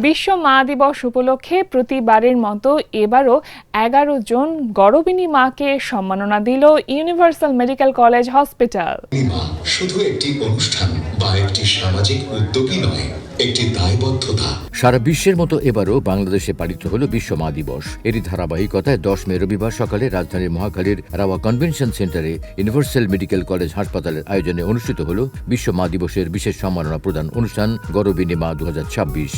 বিশ্ব মা দিবস উপলক্ষে প্রতিবারের মতো এবারও 11 জন গর্ভিণী মাকে সম্মাননা দিল ইউনিভার্সাল মেডিকেল কলেজ হসপিটাল। শুধু একটি অনুষ্ঠান বা একটি সামাজিক উদ্যোগই নয়, একটি দায়বদ্ধতা। সারা বিশ্বের মতো এবারও বাংলাদেশে পালিত হল বিশ্ব মা দিবস। এরই ধারাবাহিকতায় 10 মে রবিবার সকালে রাজধানীর মহাখালীর রাওয়া কনভেনশন সেন্টারে ইউনিভার্সাল মেডিকেল কলেজ হাসপাতালের আয়োজনে অনুষ্ঠিত হল বিশ্ব মা দিবসের বিশেষ সম্মাননা প্রদান অনুষ্ঠান গর্ভিণী মা 2026।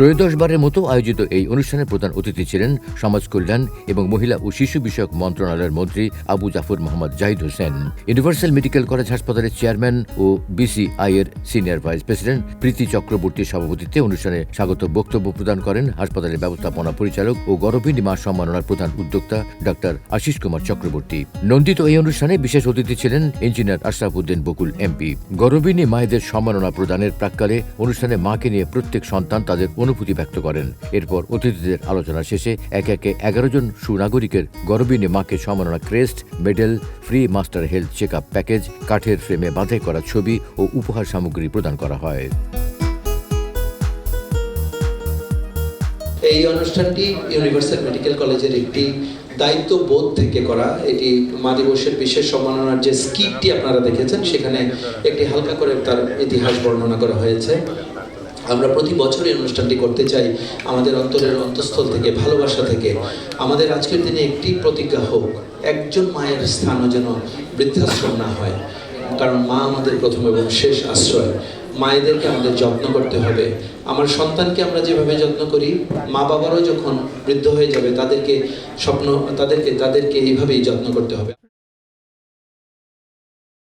ত্রয়োদশ বারের মতো আয়োজিত এই অনুষ্ঠানের প্রধান অতিথি ছিলেন সমাজ কল্যাণ এবং মহিলা ও শিশু বিষয়ক মন্ত্রণালয়ের মন্ত্রী Abu Jafar Mohammad Zahid Hossain. Universal medical college হাসপাতালের চেয়ারম্যান ও বিসিআই এর সিনিয়র ভাইস প্রেসিডেন্ট প্রীতি চক্রবর্তীর সভাপতিত্বে অনুষ্ঠানে স্বাগত বক্তব্য প্রদান করেন হাসপাতালের ব্যবস্থাপনা পরিচালক ও গর্ভিণী মা সম্মাননার প্রধান উদ্যোক্তা ডাক্তার আশিস কুমার চক্রবর্তী। নন্দিত এই অনুষ্ঠানে বিশেষ অতিথি ছিলেন ইঞ্জিনিয়ার আশরাফ উদ্দিন বকুল এমপি। গর্ভিণী মায়েদের সম্মাননা প্রদানের প্রাক্কালে অনুষ্ঠানে মাকে নিয়ে প্রত্যেক সন্তান তাদের অনুভূতি ব্যক্ত করেন। এরপর অতিথিদের আলোচনা শেষে একে একে 11 জন সুনাগরিকের গর্ভিণী মাকে সম্মাননা crest, medal, free master health check up package, কাঠের ফ্রেমে বাঁধাই করা ছবি ও উপহার সামগ্রী প্রদান করা হয়। এই অনুষ্ঠানটি ইউনিভার্সাল মেডিকেল কলেজের একটি দায়িত্ববোধ থেকে করা। এটি মা দিবসের বিশেষ সম্মাননার যে স্কিটটি আপনারা দেখেছেন, সেখানে একটি হালকা করে তার ইতিহাস বর্ণনা করা হয়েছে। আমরা প্রতি বছর এই অনুষ্ঠানটি করতে চাই আমাদের অন্তরের অন্তঃস্থল থেকে, ভালোবাসা থেকে। আমাদের আজকের দিনে একটি প্রতিজ্ঞা হোক, একজন মায়ের স্থানও যেন বৃদ্ধাশ্রম না হয়, কারণ মা আমাদের প্রথম এবং শেষ আশ্রয়। মায়েদেরকে আমাদের যত্ন করতে হবে। আমার সন্তানকে আমরা যেভাবে যত্ন করি, মা বাবারও যখন বৃদ্ধ হয়ে যাবে তাদেরকে এইভাবেই যত্ন করতে হবে।